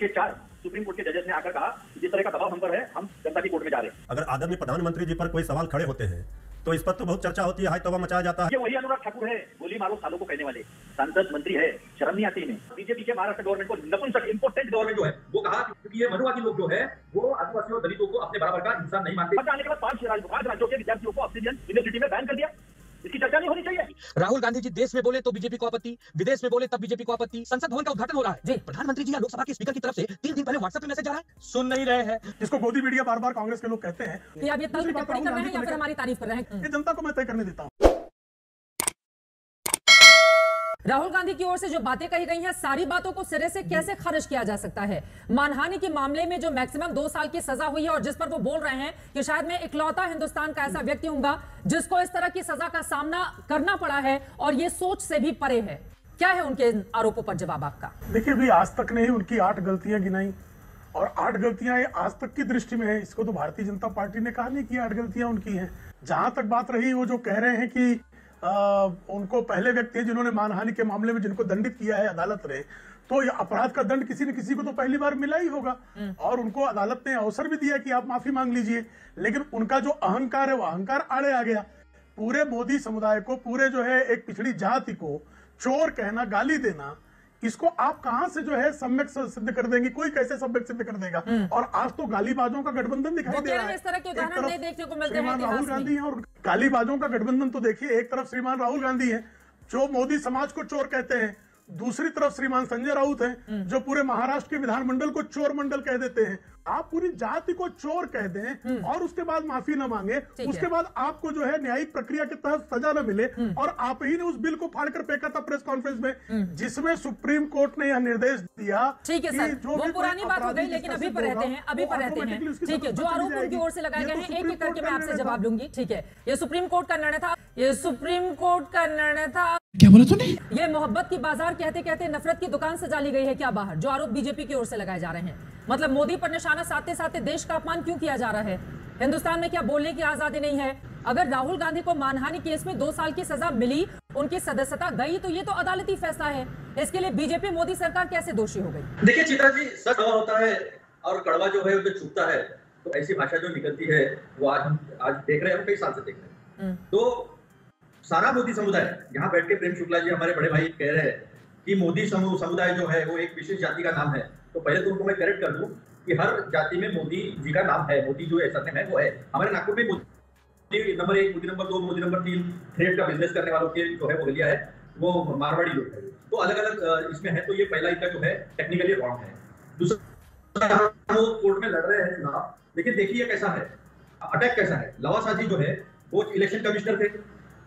के 4 supreme court के जजेस ने आकर कहा कि जिस तरह का दबाव हम पर है, हम जनता की कोर्ट में जा रहे हैं। अगर आदरणीय प्रधानमंत्री जी पर कोई सवाल खड़े होते हैं तो इस पर तो बहुत चर्चा होती है, हाई तौबा मचाया जाता है। ये वही अनुराग ठाकुर है, गोली मारो सालों को कहने वाले सांसद मंत्री है, शर्म नहीं आती इन्हें। बीजेपी के महाराष्ट्र गवर्नमेंट को नपुंसक इम्पोर्टेंट गवर्नमेंट जो है वो कहा क्योंकि ये मनुवादी लोग जो है वो आदिवासियों और दलितों को अपने बराबर का इंसान नहीं मानते। आने के बाद 5 राज्यों के विद्यार्थियों को ऑक्सीजन यूनिवर्सिटी में बैन कर दिया। इसकी चर्चा नहीं होनी चाहिए। राहुल गांधी जी देश में बोले तो बीजेपी को आपत्ति, विदेश में बोले तब बीजेपी को आपत्ति। संसद भवन का उद्घाटन हो रहा है जी, प्रधानमंत्री जी या लोकसभा के स्पीकर की तरफ से 3 दिन पहले व्हाट्सएप पे मैसेज आ रहा है, सुन नहीं रहे हैं। इसको गोदी मीडिया बार बार कांग्रेस के लोग कहते हैं कि आप ये तल्ख टिप्पणी कर रहे हैं या फिर हमारी तारीफ कर रहे हैं। ये जनता को मैं तय करने देता हूँ। राहुल गांधी की ओर से जो बातें कही गई हैं, सारी बातों को सिरे से कैसे खारिज किया जा सकता है? मानहानि के मामले में जो मैक्सिमम 2 साल की सजा हुई है और जिस पर वो बोल रहे हैं कि शायद मैं इकलौता हिंदुस्तान का ऐसा व्यक्ति हूंगा जिसको इस तरह की सजा का सामना करना पड़ा है और ये सोच से भी परे है। क्या है उनके इन आरोपों पर जवाब आपका? देखिए अभी आज तक ने ही उनकी 8 गलतियां गिनाई और 8 गलतियां ये आज तक की दृष्टि में है। इसको तो भारतीय जनता पार्टी ने कहा नहीं कि 8 गलतियां उनकी हैं। जहां तक बात रही वो जो कह रहे हैं कि उनको पहले व्यक्ति है जिन्होंने मानहानि के मामले में जिनको दंडित किया है अदालत ने, तो ये अपराध का दंड किसी न किसी को तो पहली बार मिला ही होगा और उनको अदालत ने अवसर भी दिया कि आप माफी मांग लीजिए। लेकिन उनका जो अहंकार है वो अहंकार आड़े आ गया। पूरे मोदी समुदाय को, पूरे जो है एक पिछड़ी जाति को चोर कहना, गाली देना, इसको आप कहां से जो है सम्यक सिद्ध कर देंगे? कोई कैसे सम्यक सिद्ध कर देगा? और आज तो गालीबाजों का गठबंधन दिखाई दे रहा है। इस तरह के उदाहरण नहीं देखने को मिलते हैं। श्रीमान राहुल गांधी है और गालीबाजों का गठबंधन तो देखिए, एक तरफ श्रीमान राहुल गांधी है जो मोदी समाज को चोर कहते हैं, दूसरी तरफ श्रीमान संजय राउत हैं जो पूरे महाराष्ट्र के विधानमंडल को चोर मंडल कह देते हैं। आप पूरी जाति को चोर कह दें और उसके बाद माफी न मांगे, उसके बाद आपको जो है न्यायिक प्रक्रिया के तहत सजा न मिले और आप ही ने उस बिल को फाड़कर फेंका था प्रेस कॉन्फ्रेंस में, जिसमें सुप्रीम कोर्ट ने यह निर्देश दिया। ठीक है सर, वो पुरानी बात हो गई, लेकिन अभी पर रहते हैं, ठीक है। जो आरोप उनकी ओर से लगाए गए हैं एक एक करके मैं आपसे जवाब लूंगी। ठीक है, ये सुप्रीम कोर्ट का निर्णय था, ये सुप्रीम कोर्ट का निर्णय था। क्या बोला तूने? ये मोहब्बत की बाजार कहते कहते नफरत की दुकान सजा ली गई है क्या बाहर? जो आरोप बीजेपी की ओर से लगाए जा रहे हैं, मतलब मोदी पर निशाना साधते साधते देश का अपमान क्यों किया जा रहा है? हिंदुस्तान में क्या बोलने की आजादी नहीं है? अगर राहुल गांधी को मानहानि केस में 2 साल की सजा मिली, उनकी सदस्यता गई, तो ये तो अदालती फैसला है। इसके लिए बीजेपी मोदी सरकार कैसे दोषी हो गई? देखिए चित्रा जी, सच कड़वा होता है और कड़वा जो है वो चुभता है, तो ऐसी भाषा जो निकलती है वो आज देख रहे हैं, हम कई साल से देख रहे हैं। तो सारा मोदी समुदाय, यहाँ बैठ के प्रेम शुक्ला जी हमारे बड़े भाई कह रहे हैं कि मोदी समुदाय जो है वो एक विशेष जाति का नाम है, तो पहले तो उनको मैं करेक्ट कर दूं कि हर जाति में मोदी जी का नाम है, मोदी जो सरनेम है वो है। हमारे नागपुर में Modi number 1, Modi number 2, Modi number 3 thread का बिजनेस करने वालों के जो है वो गलिया है, वो मारवाड़ी लोग है, तो अलग अलग इसमें है। तो ये पहला इनका जो है टेक्निकली रॉन्ग है। दूसरा, वो कोर्ट में लड़ रहे हैं चुनाव, लेकिन देखिए कैसा है, अटैक कैसा है। लवासा जी जो है वो इलेक्शन कमिश्नर थे,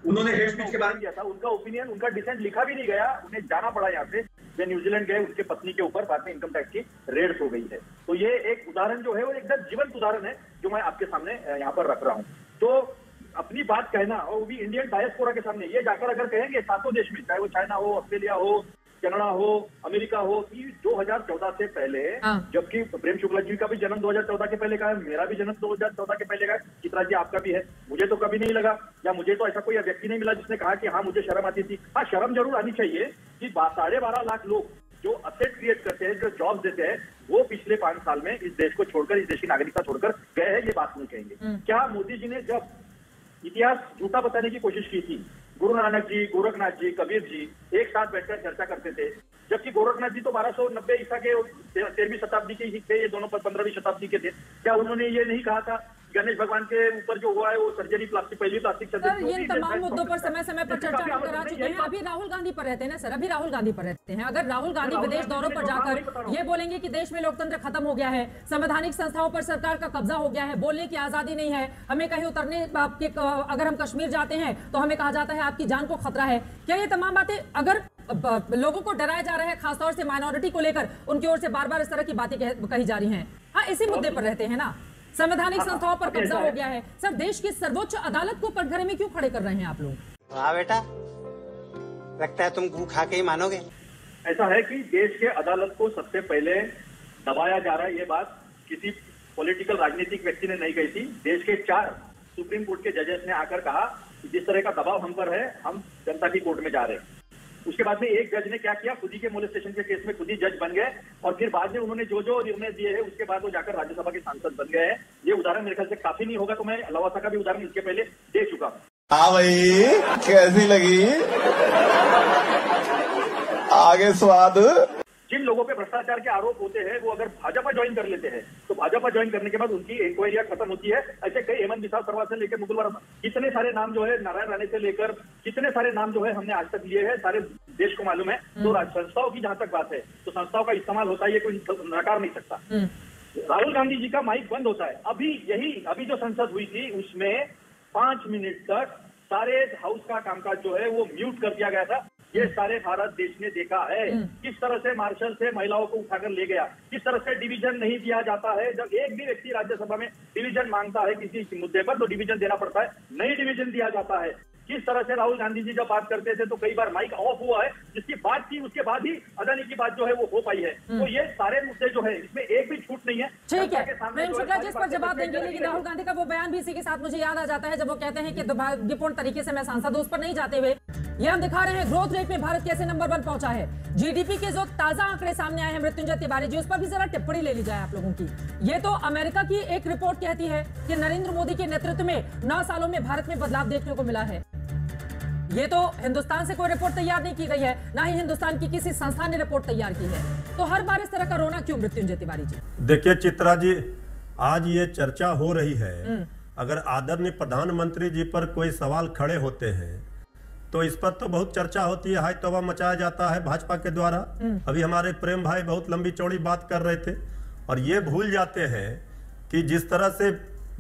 उन्होंने हेड स्पीच के बारे में किया था, उनका ओपिनियन, उनका डिसेंट लिखा भी नहीं गया, उन्हें जाना पड़ा यहाँ से। वे न्यूजीलैंड गए, उनके पत्नी के ऊपर बाद में इनकम टैक्स की रेड्स हो गई है। तो ये एक उदाहरण जो है वो एकदम जीवंत उदाहरण है जो मैं आपके सामने यहाँ पर रख रहा हूँ। तो अपनी बात कहना, और वो भी इंडियन डायस्पोरा के सामने, ये जाकर अगर कहेंगे 7 देश में, चाहे वो चाइना हो, ऑस्ट्रेलिया हो, कनाडा हो, अमेरिका हो, कि 2014 से पहले, जबकि प्रेम शुक्ला जी का भी जन्म 2014 के पहले का है, मेरा भी जन्म 2014 के पहले का है, चित्रा जी आपका भी है, मुझे तो कभी नहीं लगा या मुझे तो ऐसा कोई व्यक्ति नहीं मिला जिसने कहा कि हाँ मुझे शर्म आती थी। हाँ, शर्म जरूर आनी चाहिए कि 12.5 लाख लोग जो असेट क्रिएट करते हैं, जो जॉब देते हैं, वो पिछले 5 साल में इस देश को छोड़कर, इस देश की नागरिकता छोड़कर गए हैं, ये बात नहीं कहेंगे। क्या मोदी जी ने जब इतिहास झूठा बताने की कोशिश की थी, गुरु नानक जी, गोरखनाथ जी, कबीर जी एक साथ बैठकर चर्चा करते थे, जबकि गोरखनाथ जी तो 1290 ईसा के 13वीं शताब्दी के ही थे, ये दोनों 15वीं शताब्दी के थे। क्या उन्होंने ये नहीं कहा था गणेश भगवान के ऊपर जो हुआ है वो सर्जरी प्लास्टिक, पहली प्लास्टिक सर्जरी? ये तमाम मुद्दों पर समय समय पर चर्चा हम करा चुके हैं। अभी राहुल गांधी पर रहते हैं ना सर, अभी राहुल गांधी पर रहते हैं। अगर राहुल गांधी विदेश दौरों पर जाकर ये बोलेंगे कि देश में लोकतंत्र खत्म हो गया है, संवैधानिक संस्थाओं पर सरकार का कब्जा हो गया है, बोलने की आजादी नहीं है, हमें कहीं उतरने, अगर हम कश्मीर जाते हैं तो हमें कहा जाता है आपकी जान को खतरा है, क्या ये तमाम बातें अगर लोगों को डराया जा रहा है, खासतौर से माइनॉरिटी को लेकर उनकी ओर से बार बार इस तरह की बातें कही जा रही हैं? हाँ, इसी मुद्दे पर रहते हैं ना, संवैधानिक संस्थाओं पर कब्जा हो गया है। सर, देश की सर्वोच्च अदालत को कटघरे में क्यों खड़े कर रहे हैं आप लोग? हाँ बेटा, लगता है तुम गू खा के ही मानोगे। ऐसा है कि देश के अदालत को सबसे पहले दबाया जा रहा है, ये बात किसी पॉलिटिकल राजनीतिक व्यक्ति ने नहीं कही थी। देश के 4 सुप्रीम कोर्ट के जजेस ने आकर कहा कि जिस तरह का दबाव हम पर है, हम जनता की कोर्ट में जा रहे हैं। उसके बाद में एक जज ने क्या किया, खुद ही के मोलेस्टेशन के केस में खुद ही जज बन गए और फिर बाद में उन्होंने जो जो निर्णय दिए हैं उसके बाद वो जाकर राज्यसभा के सांसद बन गए हैं। ये उदाहरण मेरे ख्याल से काफी नहीं होगा, तो मैं लवासा का भी उदाहरण इसके पहले दे चुका हूँ। हाँ भाई, कैसी लगी आगे स्वाद? जिन लोगों पे भ्रष्टाचार के आरोप होते हैं वो अगर भाजपा ज्वाइन कर लेते हैं तो भाजपा ज्वाइन करने के बाद उनकी इंक्वायरी खत्म होती है। ऐसे कई हेमंत बिसाव सरवा से लेकर मुकुल वर्मा, कितने सारे नाम जो है, नारायण राणे से लेकर कितने सारे नाम जो है हमने आज तक लिए हैं, सारे देश को मालूम है। तो संस्थाओं की जहां तक बात है तो संस्थाओं का इस्तेमाल होता है, ये कोई नकार नहीं सकता। राहुल गांधी जी का माइक बंद होता है। अभी जो संसद हुई थी उसमें 5 मिनट तक सारे हाउस का कामकाज जो है वो म्यूट कर दिया गया था। ये सारे भारत देश ने देखा है किस तरह से मार्शल से महिलाओं को उठाकर ले गया, किस तरह से डिवीजन नहीं दिया जाता है। जब एक भी व्यक्ति राज्यसभा में डिवीजन मांगता है किसी मुद्दे पर तो डिवीजन देना पड़ता है, नहीं डिवीजन दिया जाता है। किस तरह से राहुल गांधी जी जब बात करते थे तो कई बार माइक ऑफ हुआ है, जिसकी बात की उसके बाद ही अदानी की बात जो है वो हो पाई है। तो ये सारे मुद्दे जो है इसमें एक भी छूट नहीं है। ठीक है, प्रेम शुक्ला जी इस पर जवाब देंगे, लेकिन राहुल गांधी का वो बयान भी इसी के साथ मुझे याद आ जाता है जब वो कहते हैं कि दुर्भाग्यपूर्ण तरीके से मैं सांसद हूं। उस पर नहीं जाते हुए ये हम दिखा रहे हैं ग्रोथ रेट में भारत कैसे नंबर 1 पहुंचा है। जीडीपी के जो ताजा आंकड़े सामने आए हैं मृत्युंजय तिवारी जी, उस पर भी जरा टिप्पणी ले ली जाए आप लोगों की। ये तो अमेरिका की एक रिपोर्ट कहती है कि नरेंद्र मोदी के नेतृत्व में 9 सालों में भारत में बदलाव देखने को मिला है। ये तो हिंदुस्तान से कोई रिपोर्ट तैयार नहीं की गई है, ना ही हिंदुस्तान की किसी संस्था ने रिपोर्ट तैयार की है। तो हर बार इस तरह का रोना क्यों मृत्युंजय तिवारी जी? देखिए चित्रा जी, आज ये चर्चा हो रही है, अगर आदरणीय प्रधानमंत्री जी पर कोई सवाल खड़े होते हैं तो इस पर तो बहुत चर्चा होती है, हाय तौबा मचाया जाता है भाजपा के द्वारा। अभी हमारे प्रेम भाई बहुत लंबी चौड़ी बात कर रहे थे और ये भूल जाते हैं कि जिस तरह से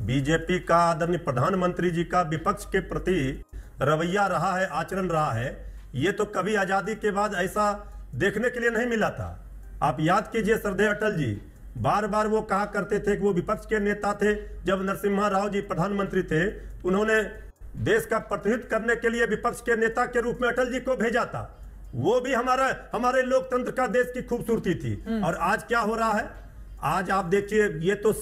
बीजेपी का आदरणीय प्रधानमंत्री जी का विपक्ष के प्रति रवैया रहा है, आचरण रहा है, ये तो कभी आजादी के बाद ऐसा देखने के लिए नहीं मिला था। आप याद कीजिए श्रद्धेय अटल जी बार बार वो कहा करते थे कि वो विपक्ष के नेता थे। जब नरसिम्हा राव जी प्रधानमंत्री थे, उन्होंने देश का प्रतिनिधित्व करने के लिए विपक्ष के नेता के रूप में अटल जी को भेजा था। वो भी हमारे लोकतंत्र का देश की खूबसूरती थी। और आज क्या हो रहा है, आज आप देखिए ये तो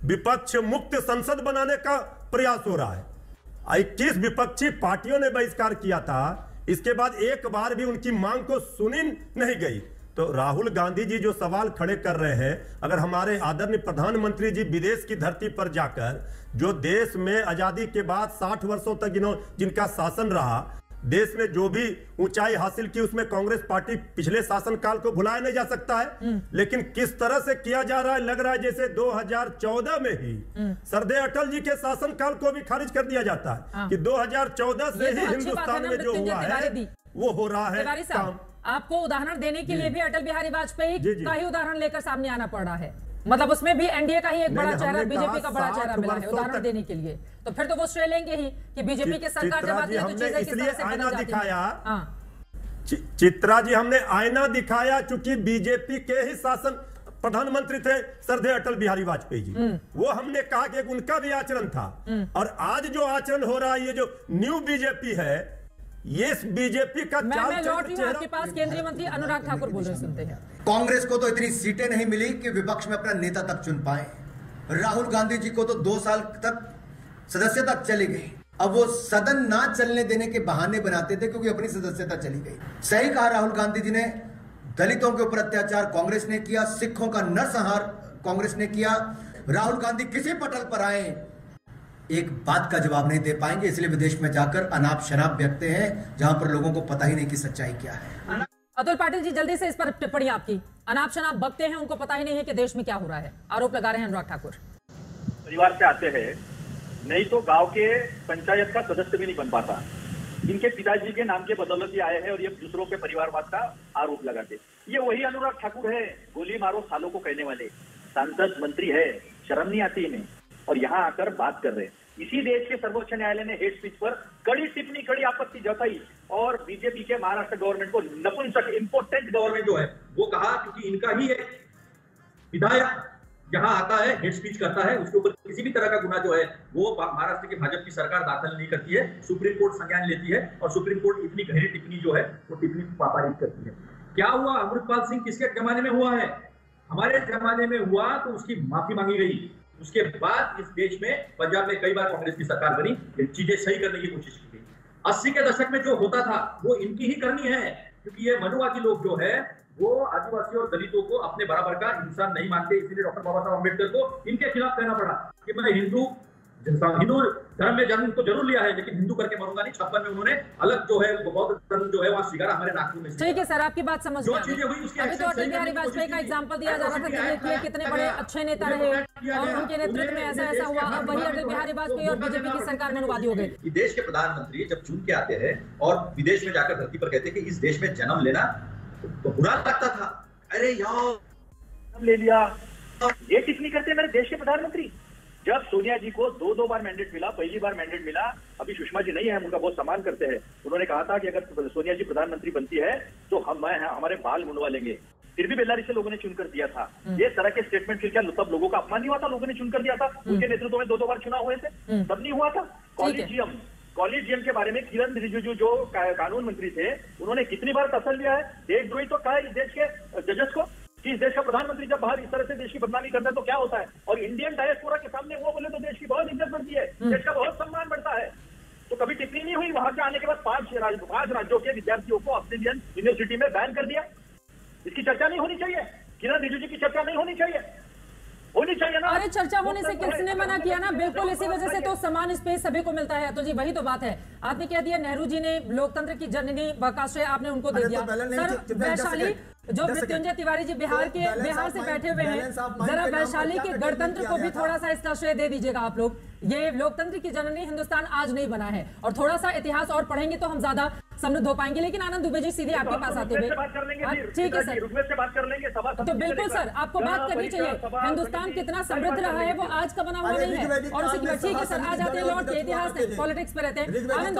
विपक्ष मुक्त संसद बनाने का प्रयास हो रहा है। 21 विपक्षी पार्टियों ने बहिष्कार किया था, इसके बाद एक बार भी उनकी मांग को सुनी नहीं गई। तो राहुल गांधी जी जो सवाल खड़े कर रहे हैं, अगर हमारे आदरणीय प्रधानमंत्री जी विदेश की धरती पर जाकर जो देश में आजादी के बाद 60 वर्षों तक जिनका शासन रहा, देश ने जो भी ऊंचाई हासिल की उसमें कांग्रेस पार्टी पिछले शासनकाल को भुलाया नहीं जा सकता है। लेकिन किस तरह से किया जा रहा है, लग रहा है जैसे 2014 में ही श्रद्धेय अटल जी के शासनकाल को भी खारिज कर दिया जाता है कि 2014 से ही हिंदुस्तान में जो हुआ है वो हो रहा है काम। आपको उदाहरण देने के लिए भी अटल बिहारी वाजपेयी का ही उदाहरण लेकर सामने आना पड़ रहा है। मतलब उसमें भी एनडीए का ही एक बड़ा चेहरा, बीजेपी का बड़ा चेहरा मिला है उदाहरण देने के लिए। तो फिर तो वो श्रेय लेंगे ही कि बीजेपी की सरकार जब आती है तो चीजें किस तरह से बदल जाती हैं। चित्रा जी, हमने आईना दिखाया चूंकि बीजेपी के ही शासन प्रधानमंत्री थे श्रद्धेय अटल बिहारी वाजपेयी जी, वो हमने कहा कि उनका भी आचरण था। और आज जो आचरण हो रहा है, ये जो न्यू बीजेपी है, ये बीजेपी का मैं लौट रही हूं आपके पास। केंद्रीय मंत्री अनुराग ठाकुर बोल रहे हैं, सुनते हैं। कांग्रेस को तो इतनी सीटें नहीं मिली कि विपक्ष में अपना नेता तक चुन पाए। राहुल गांधी जी को तो 2 साल तक सदस्यता चली गई। अब वो सदन ना चलने देने के बहाने बनाते थे क्योंकि अपनी सदस्यता चली गई। सही कहा राहुल गांधी जी ने, दलितों के ऊपर अत्याचार कांग्रेस ने किया, सिखों का नरसंहार कांग्रेस ने किया। राहुल गांधी किसी पटल पर आए एक बात का जवाब नहीं दे पाएंगे, इसलिए विदेश में जाकर अनाप शनाप व्यक्ति हैं जहां पर लोगों को पता ही नहीं कि सच्चाई क्या है। अतुल पाटिल जी, जल्दी से इस पर टिप्पणी आपकी। अनाप शनाप बकते हैं, उनको पता ही नहीं है कि देश में क्या हो रहा है, आरोप लगा रहे हैं अनुराग ठाकुर। परिवार से आते हैं, नहीं तो गांव के पंचायत का सदस्य भी नहीं बन पाता। इनके पिताजी के नाम के बदौलत ही आए हैं और ये दूसरों के परिवारवाद का आरोप लगाते। ये वही अनुराग ठाकुर है, गोली मारो सालों को कहने वाले। सांसद मंत्री है, शर्म नहीं आती इन्हें, और यहाँ आकर बात कर रहे हैं। इसी देश के सर्वोच्च न्यायालय ने हेट स्पीच पर कड़ी टिप्पणी, कड़ी आपत्ति जताई और बीजेपी के महाराष्ट्र गवर्नमेंट को नपुंसक इम्पोर्टेंट गवर्नमेंट जो है वो कहा, क्योंकि इनका ही एक विधायक यहाँ आता है, हेट स्पीच करता है, उसके ऊपर किसी भी तरह का गुना जो है वो महाराष्ट्र की भाजपा की सरकार दाखिल नहीं करती है। सुप्रीम कोर्ट संज्ञान लेती है और सुप्रीम कोर्ट इतनी गहरी टिप्पणी जो है वो टिप्पणी पारित करती है। क्या हुआ, अमृतपाल सिंह किसके जमाने में हुआ है? हमारे जमाने में हुआ तो उसकी माफी मांगी गई। उसके बाद इस देश में पंजाब में कई बार कांग्रेस की सरकार बनी, चीजें सही करने की कोशिश की गई। 80 के दशक में जो होता था वो इनकी ही करनी है, क्योंकि ये मनुवादी लोग जो है वो आदिवासी और दलितों को अपने बराबर का इंसान नहीं मानते, इसीलिए डॉक्टर बाबा साहब अम्बेडकर को इनके खिलाफ कहना पड़ा कि मैं हिंदू धर्म में जन्म तो जरूर लिया है लेकिन हिंदू करके मरूंगा नहीं। 56 में उन्होंने अलग जो है बौद्ध धर्म जो है वहाँ स्वीकारा, हमारे नागपुर में। ठीक है सर, आपकी बात समझ जो चीजें हुई उसकी अभी तो अटल बिहारी वाजपेयी का एग्जांपल दिया जा रहा था कि देखिए कितने बड़े अच्छे नेता रहे और उनके नेतृत्व में ऐसा ऐसा हुआ। अब वही अटल बिहारी वाजपेयी और बीजेपी की सरकार मनुवादी हो गई। देश के प्रधानमंत्री जब चुन के आते हैं और विदेश में जाकर धरती पर कहते हैं कि इस देश में जन्म लेना तो बुरा लगता था। अरे यार ले लिया, ये किसने करते मेरे देश के प्रधानमंत्री। जब सोनिया जी को दो बार मैंडेट मिला, पहली बार मैंडेट मिला, अभी सुषमा जी नहीं है, हम उनका बहुत सम्मान करते हैं। उन्होंने कहा था कि अगर सोनिया जी प्रधानमंत्री बनती है तो हमारे बाल मुंडवा लेंगे। फिर भी बेल्लारी से लोगों ने चुनकर दिया था। ये तरह के स्टेटमेंट फिर क्या तब लोगों का अपमान नहीं हुआ था? लोगों ने चुनकर दिया था, उनके नेतृत्व में 2 बार चुनाव हुए थे, तब नहीं हुआ था? कॉलेजियम के बारे में किरण रिजिजू जो कानून मंत्री थे, उन्होंने कितनी बार तसल लिया है, देशद्रोही तो कहा इस देश के जजेस को कि इस देश का प्रधानमंत्री जब बाहर इस तरह से देश की बदनामी करता है तो क्या होता है। और इंडियन डायस्पोरा के सामने वो बोले तो देश की बहुत इज्जत बढ़ती है, देश का बहुत सम्मान बढ़ता है। तो कभी टिप्पणी नहीं हुई। वहां से आने के बाद 5 राज्यों के विद्यार्थियों को ऑस्ट्रेलियन यूनिवर्सिटी में बैन कर दिया। इसकी चर्चा नहीं होनी चाहिए, किरण रिजिजू की चर्चा नहीं होनी चाहिए, होनी चाहिए ना। अरे चर्चा होने से किसने मना किया ना, बिल्कुल इसी वजह से तो समान स्पेस सभी को मिलता है। तो जी वही तो बात है, आपने कह दिया नेहरू जी ने लोकतंत्र की जननी बकाश्रय आपने उनको दे दिया। सर वैशाली जो मृत्युंजय तिवारी जी बिहार से बैठे हुए हैं, जरा वैशाली के गणतंत्र को भी थोड़ा सा इसका श्रेय दे दीजिएगा आप लोग। ये लोकतंत्र की जननी हिंदुस्तान आज नहीं बना है और थोड़ा सा इतिहास और पढ़ेंगे तो हम ज्यादा समृद्ध हो पाएंगे। लेकिन आनंद दुबे जी सीधे आपके पास आते हुए, ठीक है सर, तो बिल्कुल सर आपको बात करनी चाहिए। हिंदुस्तान कितना समृद्ध रहा है वो आज का बना हुआ नहीं है और उसी की ठीक है सर, आ जाते हैं लौट के इतिहास पॉलिटिक्स पे रहते हैं। आनंद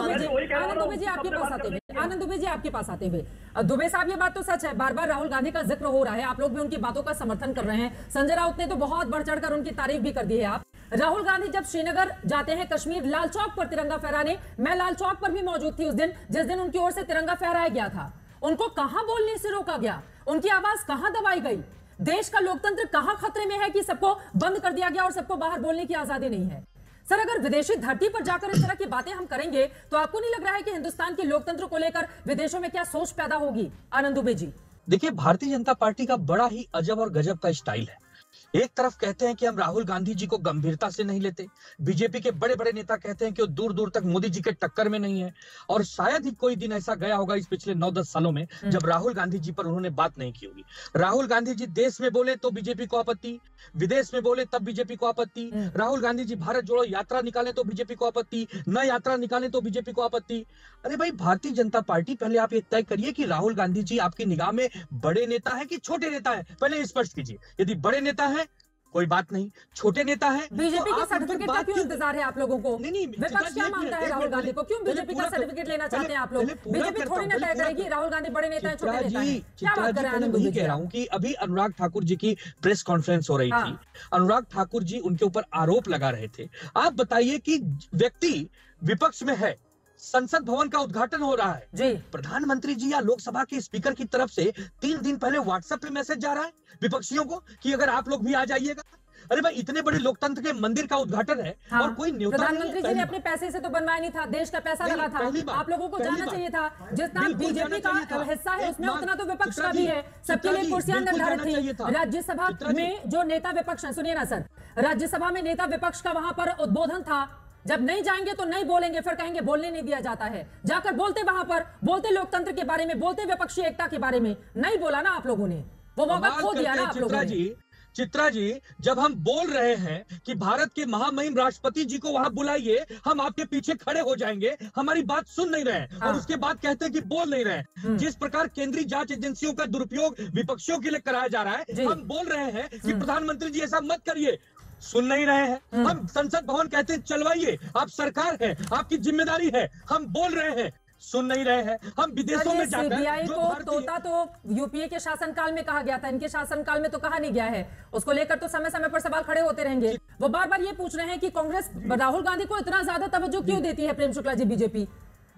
दुबे जी आपके पास आते हुए, आनंद दुबे जी आपके पास आते हुए, दुबे साहब ये बात तो सच है, बार बार राहुल गांधी का जिक्र हो रहा है, आप लोग भी उनकी बातों का समर्थन कर रहे हैं। संजय राउत ने तो बहुत बढ़ चढ़कर उनकी तारीफ भी कर दी है। आप राहुल गांधी जब श्रीनगर जाते हैं कश्मीर, लाल चौक पर तिरंगा फहराने, मैं लाल चौक पर भी मौजूद थी उस दिन जिस दिन उनकी ओर से तिरंगा फहराया गया था। उनको कहां बोलने से रोका गया, उनकी आवाज कहां दबाई गई, देश का लोकतंत्र कहां खतरे में है कि सबको बंद कर दिया गया और सबको बाहर बोलने की आजादी नहीं है। सर अगर विदेशी धरती पर जाकर इस तरह की बातें हम करेंगे तो आपको नहीं लग रहा है कि हिंदुस्तान के लोकतंत्र को लेकर विदेशों में क्या सोच पैदा होगी? आनंद दुबे जी देखिए, भारतीय जनता पार्टी का बड़ा ही अजब और गजब का स्टाइल है। एक तरफ कहते हैं कि हम राहुल गांधी जी को गंभीरता से नहीं लेते, बीजेपी के बड़े बड़े नेता कहते हैं कि वो दूर दूर तक मोदी जी के टक्कर में नहीं है, और शायद ही कोई दिन ऐसा गया होगा इस पिछले 9-10 सालों में जब राहुल गांधी जी पर उन्होंने बात नहीं की होगी। राहुल गांधी जी देश में बोले तो बीजेपी को आपत्ति, विदेश में बोले तब बीजेपी को आपत्ति, राहुल गांधी जी भारत जोड़ो यात्रा निकाले तो बीजेपी को आपत्ति, न यात्रा निकाले तो बीजेपी को आपत्ति। अरे भाई भारतीय जनता पार्टी, पहले आप ये तय करिए कि राहुल गांधी जी आपकी निगाह में बड़े नेता है कि छोटे नेता है, पहले स्पष्ट कीजिए। यदि बड़े नेता है कोई बात नहीं, छोटे नेता है बीजेपी के सर्टिफिकेट का क्यों इंतजार है आप लोगों को? नहीं, विपक्ष क्या मानता है राहुल गांधी को? क्यों बीजेपी का सर्टिफिकेट लेना चाहते हैं आप लोग? बीजेपी थोड़ी ना तय करेगी राहुल गांधी बड़े नेता है छोटे नेता है। क्या बात कर रहे हैं? मैं कह रहा हूँ कि अभी अनुराग ठाकुर जी की प्रेस कॉन्फ्रेंस हो रही थी, अनुराग ठाकुर जी उनके ऊपर आरोप लगा रहे थे। आप बताइए कि व्यक्ति विपक्ष में है, संसद भवन का उद्घाटन हो रहा है जी, प्रधानमंत्री जी या लोकसभा के स्पीकर की तरफ से 3 दिन पहले व्हाट्सएप पे मैसेज जा रहा है विपक्षियों को कि अगर आप लोग भी आ जाइएगा। अरे भाई इतने बड़े लोकतंत्र के मंदिर का उद्घाटन है और कोई न्योता प्रधानमंत्री जी ने अपने पैसे से तो बनवाया नहीं था, देश का पैसा लगा था। आप लोगों को जानना चाहिए था जितना बीजेपी का हिस्सा है उसमें उतना तो विपक्ष का भी है। सबके लिए कुर्सियां निर्धारित थी। राज्यसभा में जो नेता विपक्ष, सुनिए ना सर, राज्यसभा में नेता विपक्ष का वहां पर उद्बोधन था, जब नहीं जाएंगे तो नहीं बोलेंगे, फिर कहेंगे बोलने नहीं दिया जाता है। जाकर बोलते वहां पर, बोलते लोकतंत्र के बारे में, बोलते विपक्षी एकता के बारे में, नहीं बोला ना आप लोगों ने, वो मौका खो दिया ना आप लोगों ने। चित्रा जी, जब हम बोल रहे हैं कि भारत के महामहिम राष्ट्रपति जी को वहां बुलाइए, हम आपके पीछे खड़े हो जाएंगे, हमारी बात सुन नहीं रहे और उसके बाद कहते हैं कि बोल नहीं रहे। जिस प्रकार केंद्रीय जांच एजेंसियों का दुरुपयोग विपक्षियों के लिए कराया जा रहा है, हम बोल रहे हैं कि प्रधानमंत्री जी ऐसा मत करिए, सुन नहीं रहे हैं। हम संसद भवन कहते हैं चलवाइए, आप सरकार है, आपकी जिम्मेदारी है, हम बोल रहे हैं, सुन नहीं रहे हैं। हम विदेशों में जाकर सीबीआई को तोता तो यूपीए के शासनकाल में कहा गया था, इनके शासनकाल में तो कहा नहीं गया है। उसको लेकर तो समय समय पर सवाल खड़े होते रहेंगे। वो बार बार ये पूछ रहे हैं कि कांग्रेस राहुल गांधी को इतना ज्यादा तवज्जो क्यों देती है, प्रेम शुक्ला जी बीजेपी,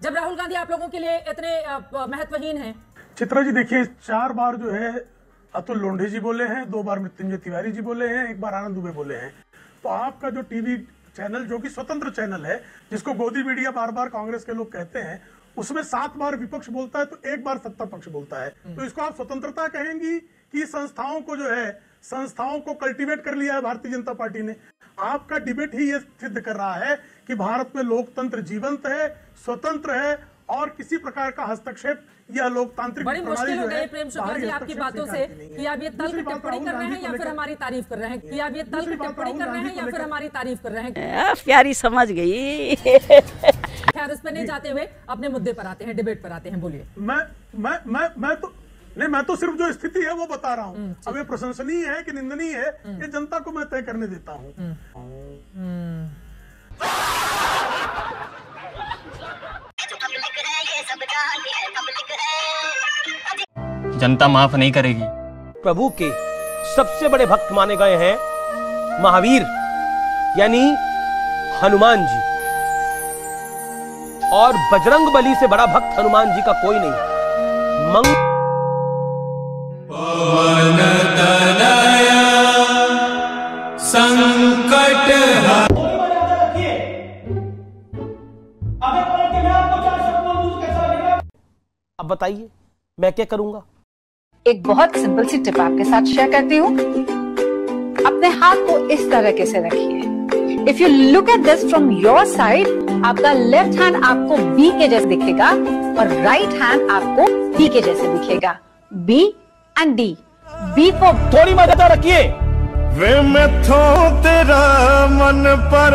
जब राहुल गांधी आप लोगों के लिए इतने महत्वहीन है। चित्रा जी देखिए, 4 बार जो है अतुल लोंढे जी बोले हैं, 2 बार मृत्युंजय तिवारी जी बोले हैं, 1 बार आनंद दुबे बोले हैं। तो आपका जो टीवी चैनल जो कि स्वतंत्र चैनल है, जिसको गोदी मीडिया बार बार कांग्रेस के लोग कहते हैं, उसमें 7 बार विपक्ष बोलता है तो 1 बार सत्ता पक्ष बोलता है। तो इसको आप स्वतंत्रता कहेंगी कि संस्थाओं को जो है, संस्थाओं को कल्टीवेट कर लिया है भारतीय जनता पार्टी ने? आपका डिबेट ही ये सिद्ध कर रहा है कि भारत में लोकतंत्र जीवंत है, स्वतंत्र है और किसी प्रकार का हस्तक्षेप या लोकतांत्रिक बड़ी मुश्किल हो गई प्रेम शुक्ला जी आपकी बातों से कि आप ये तल्ख टिप्पणी कर रहे हैं या फिर हमारी तारीफ कर रहे हैं, कि आप ये तल्ख टिप्पणी कर रहे हैं या फिर हमारी तारीफ कर रहे हैं। प्यारी समझ गई। खैर उस पर नहीं जाते हुए अपने मुद्दे पर आते हैं, डिबेट पर आते हैं। बोलिए। मैं तो सिर्फ जो स्थिति है वो बता रहा हूँ। अब ये प्रशंसनीय है कि निंदनीय है, ये जनता को मैं तय करने देता हूँ। जनता माफ नहीं करेगी। प्रभु के सबसे बड़े भक्त माने गए हैं महावीर यानी हनुमान जी, और बजरंग बली से बड़ा भक्त हनुमान जी का कोई नहीं। संकट अब बताइए मैं क्या करूंगा? एक बहुत सिंपल सी टिप आपके साथ शेयर करती हूँ। अपने हाथ को इस तरीके से रखिए। If you look at this from your side, आपका लेफ्ट हैंड आपको बी के जैसे दिखेगा और राइट हैंड आपको डी के जैसे दिखेगा। B and D. B for थोड़ी मदद रखिए। वे मैं थो तेरा मन पर